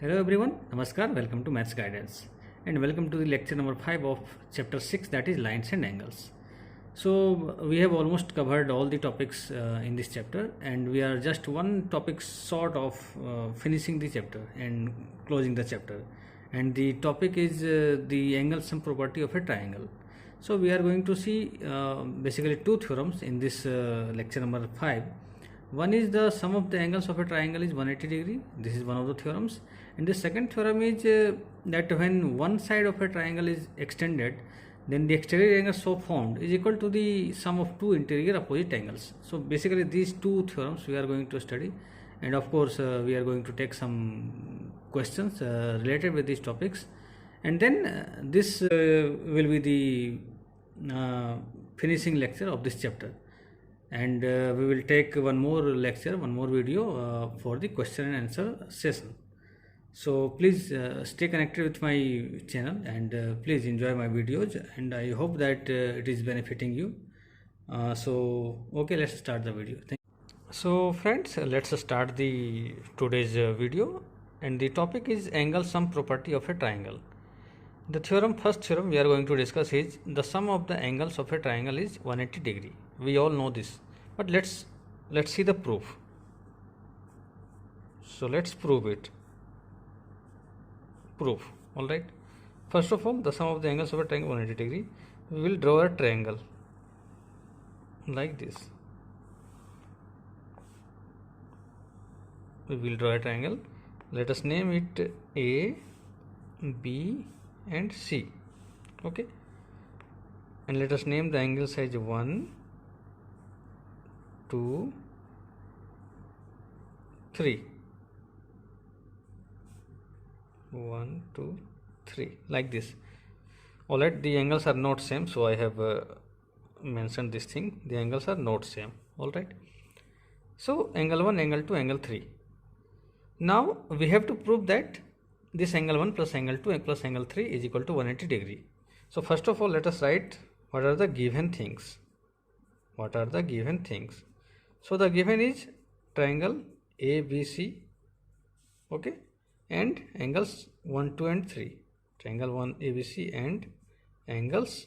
Hello everyone, Namaskar, welcome to Maths Guidance and welcome to the lecture number 5 of chapter 6, that is lines and angles. So we have almost covered all the topics in this chapter, and we are just one topic short of finishing the chapter and closing the chapter, and the topic is the angle sum property of a triangle. So we are going to see basically two theorems in this lecture number 5. One is the sum of the angles of a triangle is 180 degree. This is one of the theorems. And the second theorem is that when one side of a triangle is extended, then the exterior angle so formed is equal to the sum of two interior opposite angles. So basically these two theorems we are going to study, and of course we are going to take some questions related with these topics, and then this will be the finishing lecture of this chapter, and we will take one more lecture, one more video for the question and answer session. So please stay connected with my channel, and please enjoy my videos, and I hope that it is benefiting you. So okay, let's start the video. So friends, let's start the today's video, and the topic is angle sum property of a triangle. The first theorem we are going to discuss is the sum of the angles of a triangle is 180 degree. We all know this, but let's see the proof. So let's prove it. Proof. All right. First of all, the sum of the angles of a triangle 180 degree. We will draw a triangle like this. We will draw a triangle. Let us name it A, B, and C. Okay. And let us name the angles as 1, 2, 3. 1, 2, 3, like this. All right, the angles are not same, so I have mentioned this thing. The angles are not same. All right. So angle 1, angle 2, angle 3. Now we have to prove that this angle 1 plus angle 2 plus angle 3 is equal to 180 degree. So first of all, let us write what are the given things. What are the given things? So the given is triangle ABC. Okay. And angles 1, 2 and 3, triangle 1 ABC and angles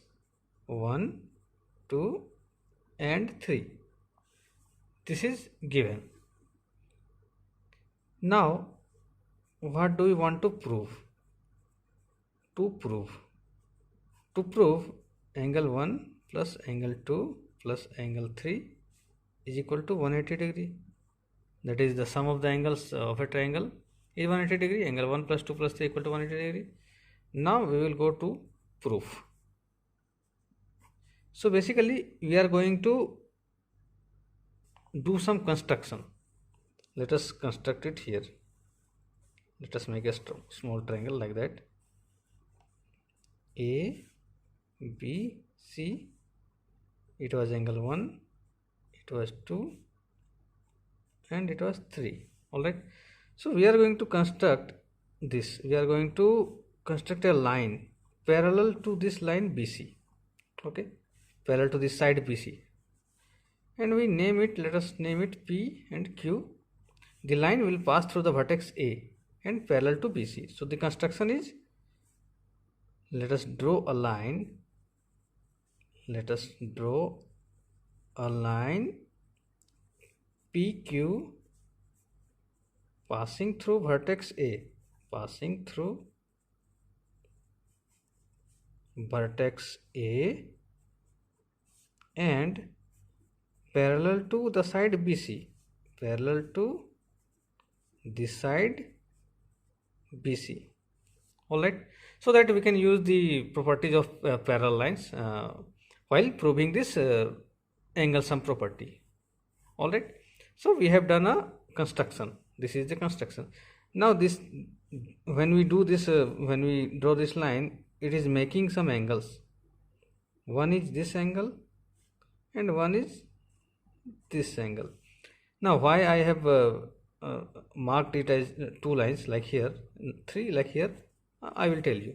1, 2 and 3. This is given. Now what do we want to prove? To prove angle 1 plus angle 2 plus angle 3 is equal to 180 degree. That is the sum of the angles of a triangle is 180 degree. Angle 1 plus 2 plus 3 equal to 180 degree. Now we will go to proof. So basically we are going to do some construction. Let us construct it here. Let us make a small triangle like that. A, B, C. It was angle 1, it was 2, and it was 3. All right. So we are going to construct this. We are going to construct a line parallel to this line BC. Okay, parallel to this side BC, and we name it. Let us name it P and Q. The line will pass through the vertex A and parallel to BC. So the construction is, let us draw a line. Let us draw a line PQ passing through vertex A, passing through vertex A and parallel to the side BC, parallel to this side BC. All right. So that we can use the properties of parallel lines while proving this angle sum property. All right. So we have done a construction. This is the construction. Now this, when we do this, when we draw this line, it is making some angles. One is this angle and one is this angle. Now why I have marked it as two lines like here, three like here, I will tell you.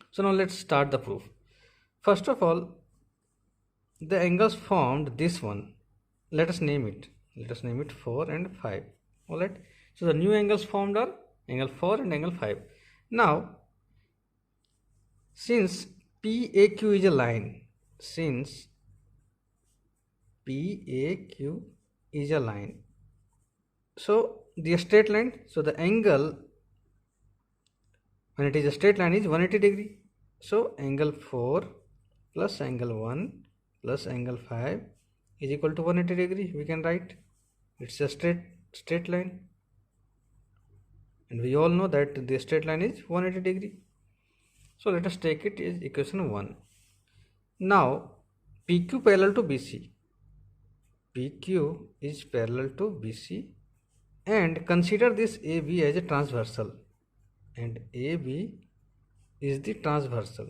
So now let's start the proof. First of all, the angles formed, this one, let us name it 4 and 5. All right. So the new angles formed are angle 4 and angle 5. Now since PAQ is a line, since PAQ is a line, so the straight line, so the angle when it is a straight line is 180 degree. So angle 4 plus angle 1 plus angle 5 is equal to 180 degree. We can write it's a straight line, and we all know that the straight line is 180 degree. So let us take it as equation 1. Now PQ parallel to BC. PQ is parallel to BC, and consider this AB as a transversal, and AB is the transversal.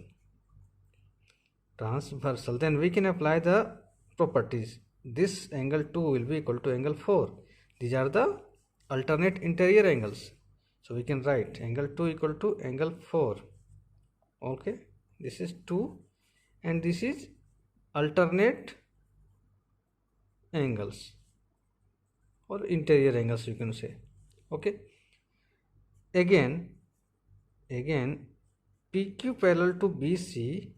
Then we can apply the properties. This angle 2 will be equal to angle 4. These are the alternate interior angles. So we can write angle 2 equal to angle 4. Okay, this is 2 and this is alternate angles or interior angles, you can say. Okay, again PQ parallel to BC,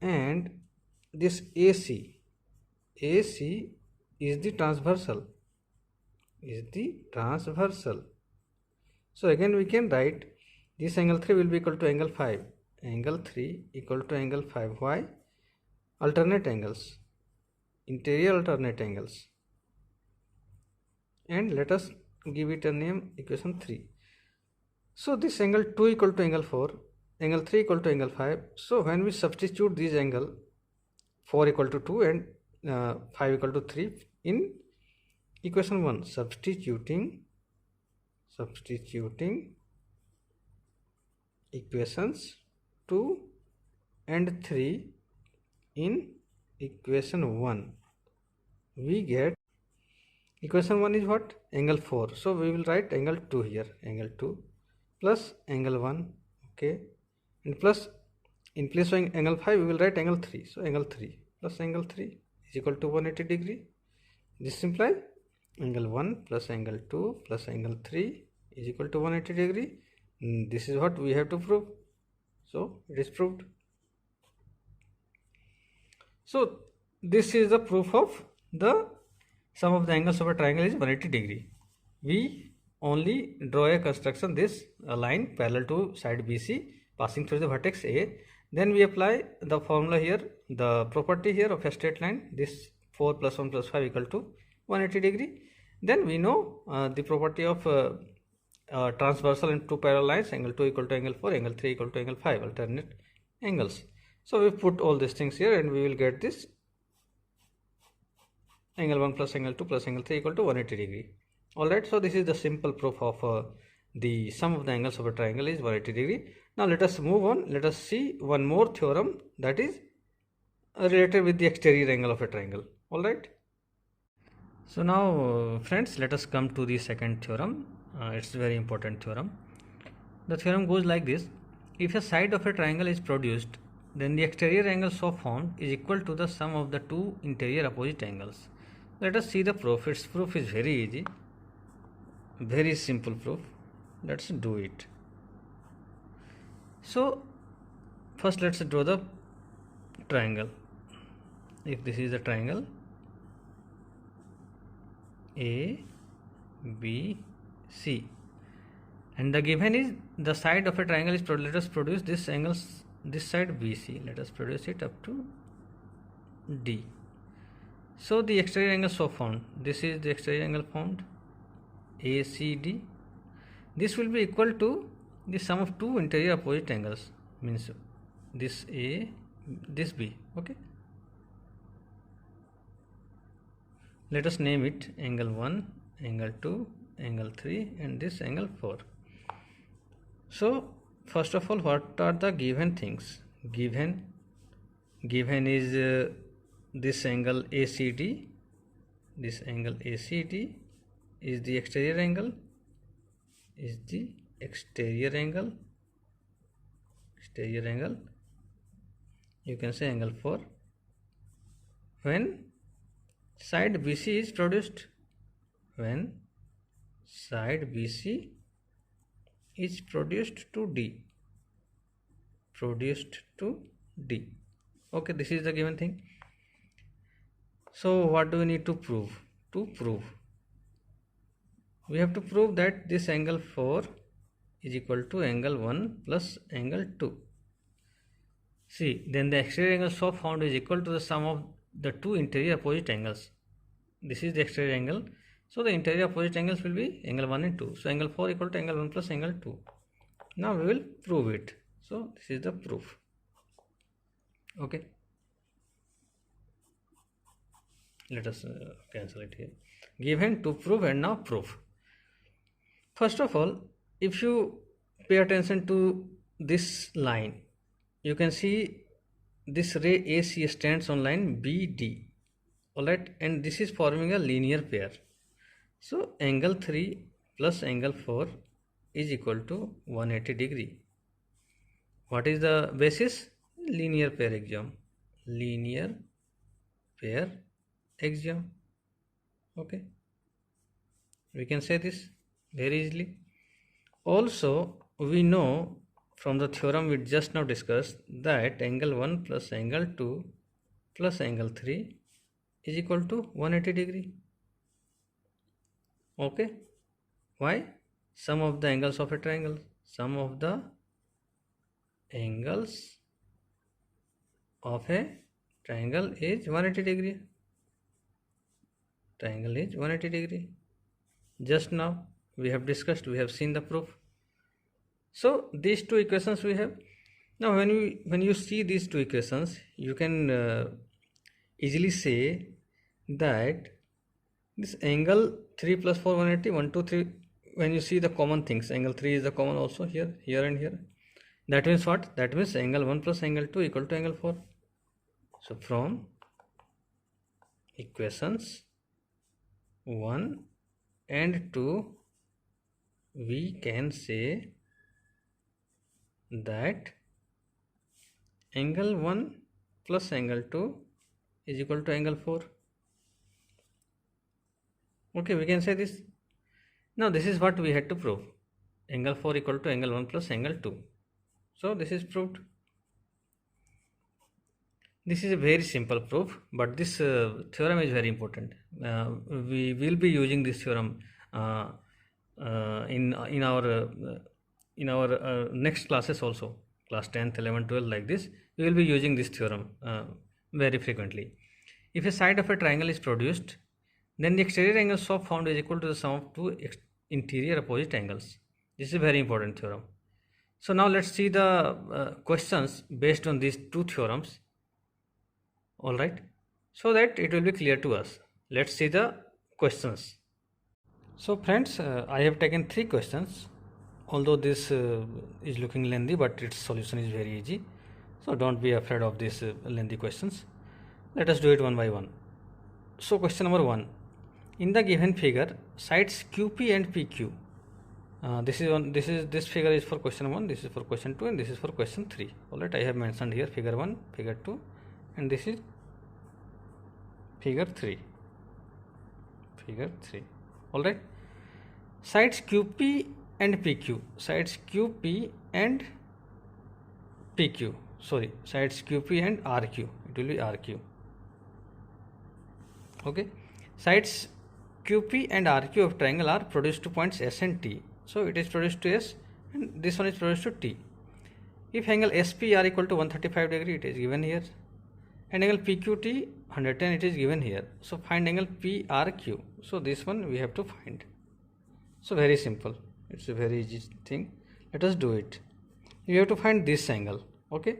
and this AC is the transversal, so again we can write this angle 3 will be equal to angle 5, angle 3 equal to angle 5. Why? Alternate angles, interior alternate angles, and let us give it a name, equation 3. So this angle 2 equal to angle 4, angle 3 equal to angle 5. So when we substitute this angle 4 equal to 2 and 5 equal to 3 in equation 1, substituting equations 2 and 3 in equation 1, we get equation 1 is what? Angle 4. So we will write angle 2 here, angle 2 plus angle 1, okay, and plus in place of angle 5 we will write angle 3. So angle 3 plus angle 3 is equal to 180 degree. This implies angle 1 plus angle 2 plus angle 3 is equal to 180 degree. This is what we have to prove. So it is proved. So this is the proof of the sum of the angles of a triangle is 180 degree. We only draw a construction, this line parallel to side BC passing through the vertex A. Then we apply the formula here, the property here of a straight line, this 4 plus 1 plus 5 equal to 180 degree. Then we know the property of transversal and two parallel lines, angle 2 equal to angle 4, angle 3 equal to angle 5, alternate angles. So we put all these things here and we will get this angle 1 plus angle 2 plus angle 3 equal to 180 degree. Alright, so this is the simple proof of the sum of the angles of a triangle is 180 degree. Now let us move on. Let us see one more theorem that is related with the exterior angle of a triangle. Alright. So now friends, let us come to the second theorem. It's a very important theorem. The theorem goes like this. If a side of a triangle is produced, then the exterior angle so formed is equal to the sum of the two interior opposite angles. Let us see the proof. Its proof is very easy, very simple proof. Let's do it. So first let's draw the triangle. If this is a triangle A, B, C, and the given is the side of a triangle is let us produce this angles, this side BC, let us produce it up to D. So the exterior angle so formed, this is the exterior angle formed, ACD. This will be equal to the sum of two interior opposite angles, means this A, this B. Okay, let us name it angle 1, angle 2, angle 3, and this angle 4. So first of all, what are the given things? Given is this angle ACD. This angle ACD is the exterior angle, you can say angle 4. When side BC is produced, when side BC is produced to D. Produced to D. Okay, this is the given thing. So what do we need to prove? To prove, we have to prove that this angle 4 is equal to angle 1 plus angle 2. See, then the exterior angle so found is equal to the sum of the two interior opposite angles. This is the exterior angle. So the interior opposite angles will be angle 1 and 2. So angle 4 equal to angle 1 plus angle 2. Now we will prove it. So this is the proof. Okay. Let us cancel it here. Given to prove and now proof. First of all, if you pay attention to this line, you can see this ray AC stands on line BD. Alright, and this is forming a linear pair. So angle 3 plus angle 4 is equal to 180 degree. What is the basis? Linear pair axiom. Linear pair axiom. Okay, we can say this very easily. Also, we know from the theorem we just now discussed that angle 1 plus angle 2 plus angle 3 is equal to 180 degree. Okay, why? Sum of the angles of a triangle. Sum of the angles of a triangle is 180 degree. Triangle is 180 degree. Just now we have discussed, we have seen the proof. So these two equations we have. Now when you see these two equations, you can easily say that this angle 3 plus 4 180 1 2 3, when you see the common things, angle 3 is the common also here and here. That means what? That means angle 1 plus angle 2 equal to angle 4. So from equations 1 and 2 we can say that angle 1 plus angle 2 is equal to angle 4. Okay, we can say this. Now this is what we had to prove. Angle 4 equal to angle 1 plus angle 2. So this is proved. This is a very simple proof, but this theorem is very important. We will be using this theorem in our next classes also, class 10th, 11th, 12th, like this. We will be using this theorem very frequently. If a side of a triangle is produced, then the exterior angle so found is equal to the sum of two interior opposite angles. This is a very important theorem. So now let's see the questions based on these two theorems. All right, so that it will be clear to us. Let's see the questions. So friends, I have taken 3 questions. Although this is looking lengthy, but its solution is very easy. So don't be afraid of these lengthy questions. Let us do it one by one. So question number 1. In the given figure, sides QP and PQ. This figure is for question 1, this is for question 2, and this is for question 3. Alright, I have mentioned here figure 1, figure 2, and this is figure 3. Figure 3. Alright. Sides QP and PQ. Sides QP and PQ. Sorry, sides QP and RQ. It will be RQ. Okay. Sides QP and RQ of triangle are produced to points S and T. So it is produced to S and this one is produced to T. If angle SP are equal to 135 degree, it is given here. And angle PQT 110, it is given here. So find angle PRQ. So this one we have to find. So very simple. It's a very easy thing. Let us do it. You have to find this angle. Okay.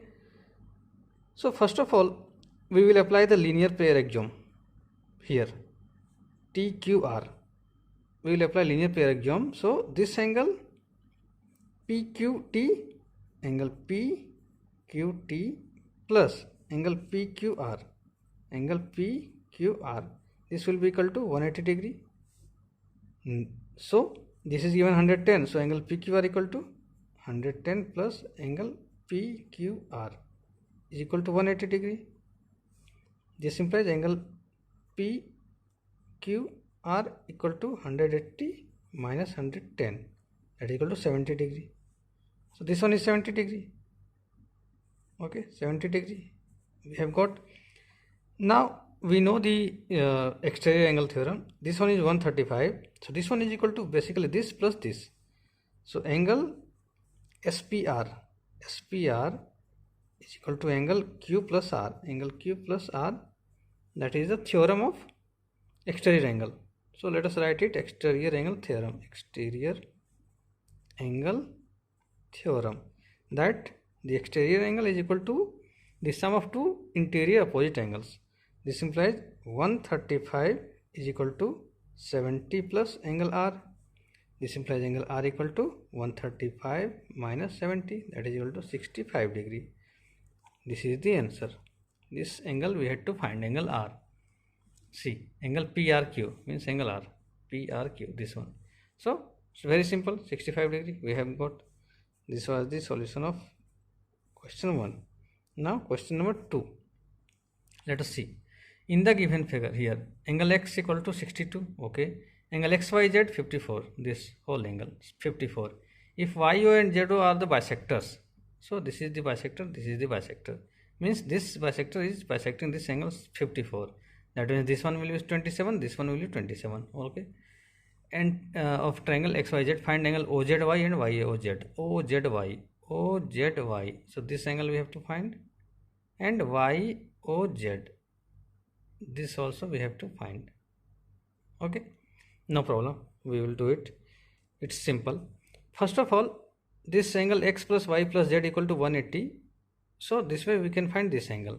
So first of all, we will apply the linear pair axiom here. TQR. We will apply linear pair axiom. So this angle PQT, angle PQT plus angle PQR, angle PQR, this will be equal to 180 degree. So this is given 110. So angle PQR equal to 110 plus angle PQR is equal to 180 degree. This implies angle PQR equal to 180 minus 110. that is equal to 70 degree. So this one is 70 degree. Okay, 70 degree we have got. Now we know the exterior angle theorem. This one is 135. So this one is equal to basically this plus this. So angle SPR is equal to angle Q plus R. Angle Q plus R, that is the theorem of exterior angle. So let us write it, exterior angle theorem. Exterior angle theorem, that the exterior angle is equal to the sum of two interior opposite angles. This implies 135 is equal to 70 plus angle R. This implies angle R equal to 135 minus 70, that is equal to 65 degree. This is the answer. This angle we had to find, angle R. See, angle PRQ means angle R. PRQ, this one. So it's very simple, 65 degree we have got. This was the solution of question 1. Now question number 2. Let us see. In the given figure here, angle X equal to 62. Okay. Angle XYZ 54. This whole angle 54. If YO and ZO are the bisectors, so this is the bisector, this is the bisector. Means this bisector is bisecting this angle 54. That means this one will be 27, this one will be 27. Okay. And of triangle XYZ, find angle OZY and YOZ. OZY. So this angle we have to find, and YOZ. This also we have to find. Okay, no problem, we will do it. It's simple. First of all, this angle X plus Y plus Z equal to 180. So this way we can find this angle.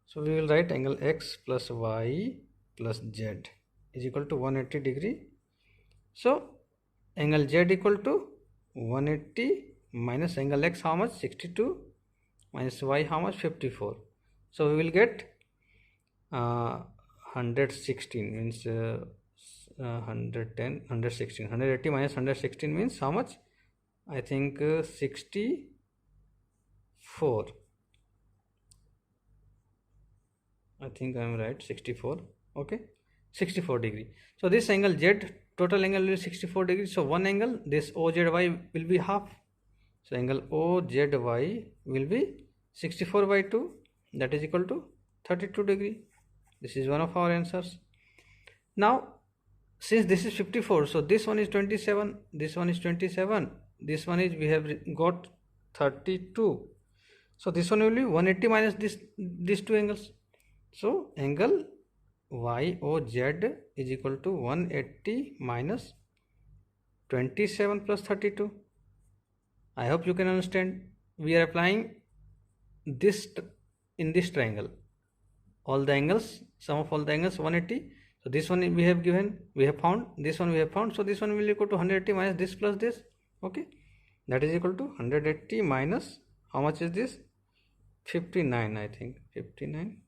So we will write angle X plus Y plus Z is equal to 180 degree. So angle Z equal to 180 minus angle X how much, 62, minus Y how much, 54. So we will get 116 means 110, 116, 180 minus 116 means how much? I think 64. I think I am right, 64. Okay, 64 degree. So this angle Z, total angle will be 64 degrees. So one angle, this OZY will be half. So angle OZY will be 64 by 2, that is equal to 32 degree. This is one of our answers. Now since this is 54, so this one is 27, this one is 27, this one is, we have got 32. So this one will be 180 minus these two angles. So angle YOZ is equal to 180 minus 27 plus 32. I hope you can understand. We are applying this in this triangle. All the angles, sum of all the angles 180. So this one we have given, we have found, this one we have found. So this one will equal to 180 minus this plus this. Okay, that is equal to 180 minus, how much is this? 59, I think 59.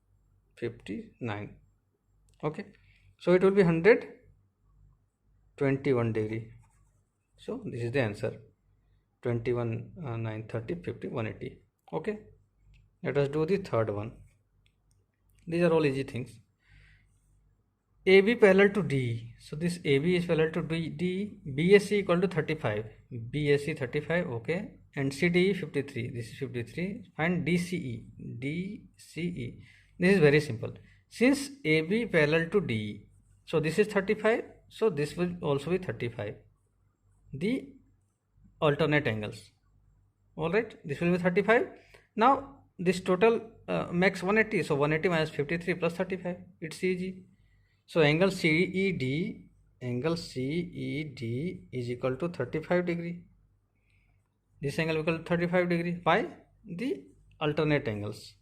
Okay, so it will be 121 degree. So this is the answer, 21, 9, 30, 50, 180. Okay, let us do the third one. These are all easy things. AB parallel to D. So this AB is parallel to D. BAC equal to 35. BAC 35. Okay, and CDE 53. This is 53. Find DCE. DCE. This is very simple. Since AB parallel to D, so this is 35. So this will also be 35. The alternate angles. All right. This will be 35. Now this total makes 180. So 180 minus 53 plus 35. It's easy. So angle CED is equal to 35 degree. This angle equal to 35 degree. Why? The alternate angles.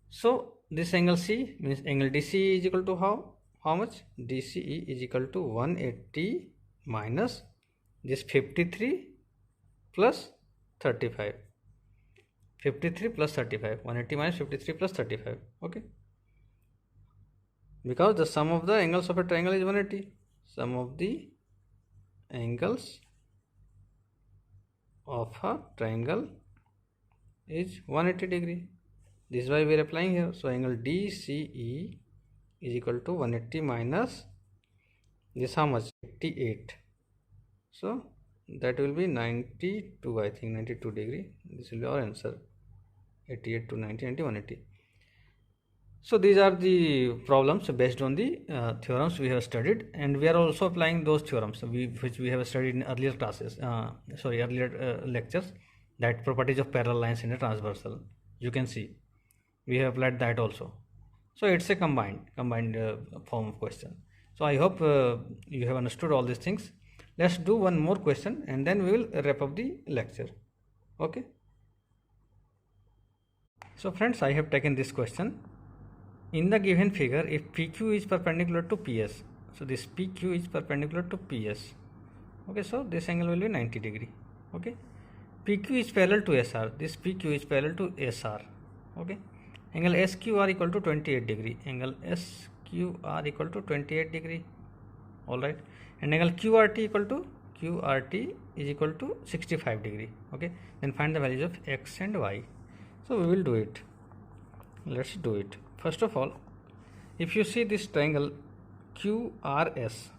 So this angle C means angle DCE is equal to how much? DCE is equal to 180 minus this 53 plus 35. 53 plus 35, 180 minus 53 plus 35. Okay, because the sum of the angles of a triangle is 180. Sum of the angles of a triangle is 180 degree. This is why we are applying here. So angle DCE is equal to 180 minus this, how much, 88. So that will be 92, I think 92 degree. This will be our answer. 88 to 90, 90, 180. So these are the problems based on the theorems we have studied, and we are also applying those theorems which we have studied in earlier classes, earlier lectures, that properties of parallel lines in a transversal. You can see we have applied that also. So it's a combined form of question. So I hope you have understood all these things. Let's do one more question and then we will wrap up the lecture. Okay. So friends, I have taken this question. In the given figure, if PQ is perpendicular to PS, so this PQ is perpendicular to PS. Okay, so this angle will be 90 degree. Okay, PQ is parallel to SR. This PQ is parallel to SR. Okay, angle SQR equal to 28 degree. Angle SQR equal to 28 degree. All right, and angle QRT is equal to 65 degree. Okay, then find the values of X and Y. So we will do it. Let's do it. First of all, if you see this triangle QRS,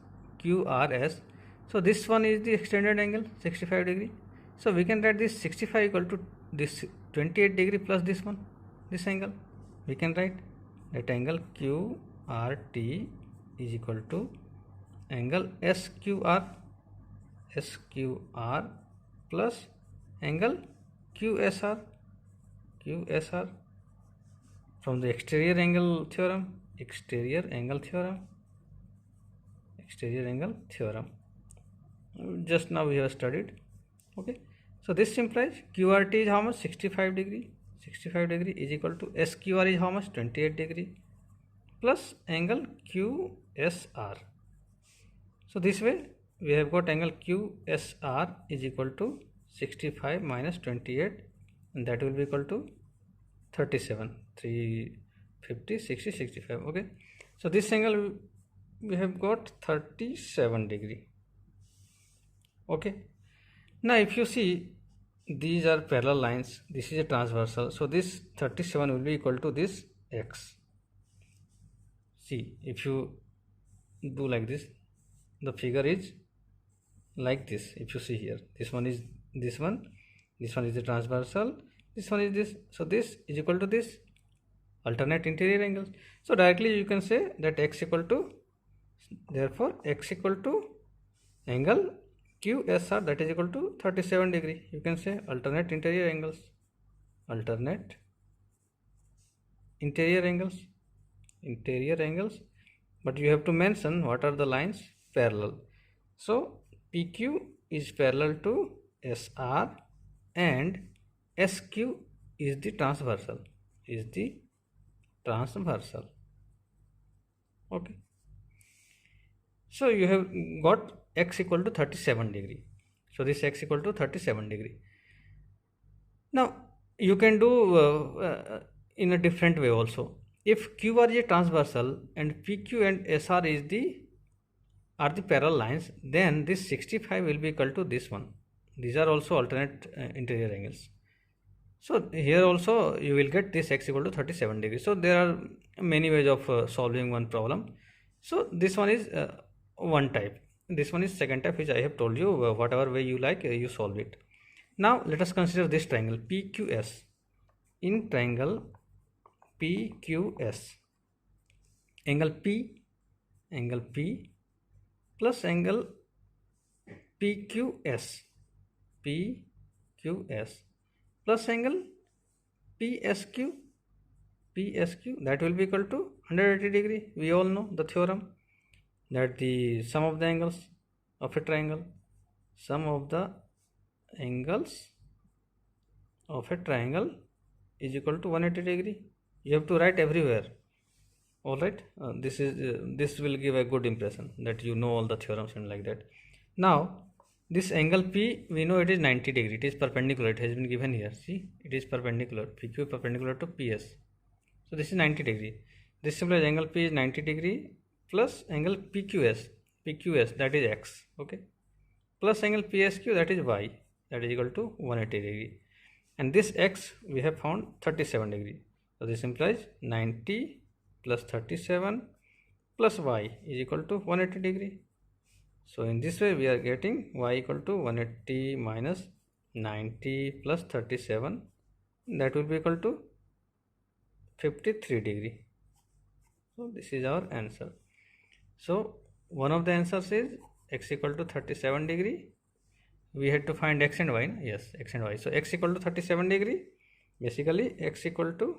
so this one is the extended angle 65 degree. So we can write this 65 equal to this 28 degree plus this one, this angle. We can write that angle QRT is equal to angle SQR plus angle QSR. From the exterior angle theorem. Just now we have studied. Okay, so this implies QRT is how much, 65 degree is equal to SQR is how much, 28 degree plus angle QSR. So this way we have got angle QSR is equal to 65 minus 28, and that will be equal to 37, 350, 60, 65. Okay, so this angle we have got 37 degree. Okay, now if you see, these are parallel lines, this is a transversal, so this 37 will be equal to this X. See, if you do like this, the figure is like this. If you see here, this one is this one is the transversal, this one is this, so this is equal to this, alternate interior angles. So directly you can say that X equal to, therefore X equal to angle QSR, that is equal to 37 degree. You can say alternate interior angles, but you have to mention what are the lines parallel. So PQ is parallel to SR and SQ is the transversal, Okay, so you have got X equal to 37 degree. So this X equal to 37 degree. Now you can do in a different way also. If QR is a transversal and PQ and SR are the parallel lines, then this 65 will be equal to this one. These are also alternate interior angles. So here also you will get this X equal to 37 degrees. So there are many ways of solving one problem. So this one is one type. This one is second type, which I have told you. Whatever way you like, you solve it. Now let us consider this triangle PQS. In triangle PQS, angle P plus angle PQS plus angle PSQ, that will be equal to 180 degree. We all know the theorem that the sum of the angles of a triangle is equal to 180 degree. You have to write everywhere. All right, this will give a good impression that you know all the theorems and like that. Now this angle P, we know it is 90 degree. It is perpendicular. It has been given here. See, it is perpendicular. PQ perpendicular to PS. So this is 90 degree. This implies angle P is 90 degree plus angle PQS, that is X. Okay, plus angle PSQ, that is Y, that is equal to 180 degree. And this X we have found 37 degree. So this implies 90 plus 37 plus y is equal to 180 degree. So in this way we are getting y equal to 180 minus 90 plus 37, that will be equal to 53 degree. So this is our answer. So one of the answers is x equal to 37 degree. We had to find x and y. Yes, x and y. So x equal to 37 degree. Basically x equal to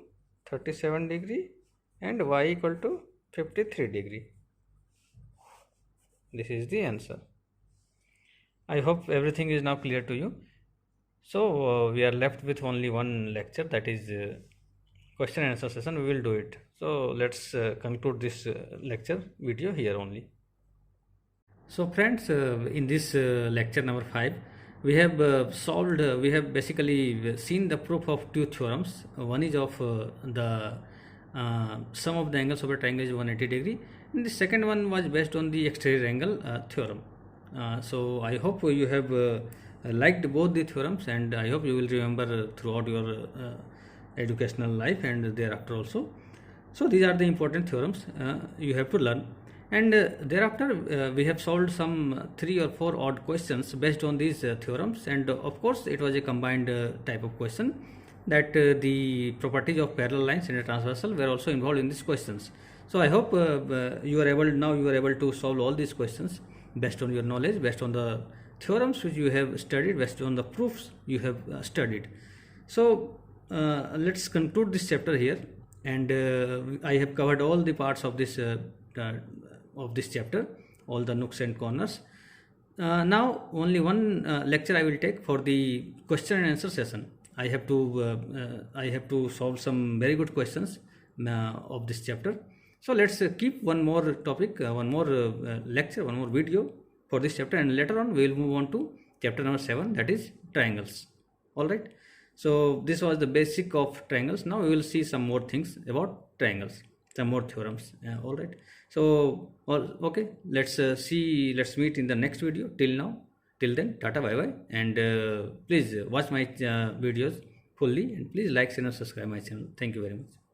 37 degree and y equal to 53 degree. This is the answer. I hope everything is now clear to you. So we are left with only one lecture, that is question and answer session. We will do it. So let's conclude this lecture video here only. So friends, in this lecture number 5, we have we have basically seen the proof of two theorems. One is of the sum of the angles of a triangle is 180 degree, and the second one was based on the exterior angle theorem. So I hope you have liked both the theorems, and I hope you will remember throughout your educational life and thereafter also. So these are the important theorems you have to learn, and thereafter we have solved some 3 or 4 odd questions based on these theorems, and of course it was a combined type of question, that the properties of parallel lines and a transversal were also involved in these questions. So I hope you are able to solve all these questions based on your knowledge, based on the theorems which you have studied, based on the proofs you have studied. So let's conclude this chapter here, and I have covered all the parts of this chapter, all the nooks and corners. Now only one lecture I will take for the question and answer session. I have to solve some very good questions of this chapter. So let's keep one more topic, one more lecture, one more video for this chapter, and later on we will move on to chapter number 7, that is triangles. All right. So this was the basic of triangles. Now we will see some more things about triangles, some more theorems. All right. So okay, let's meet in the next video. Till then, tata, bye bye, and please watch my videos fully, and please like, share and subscribe my channel. Thank you very much.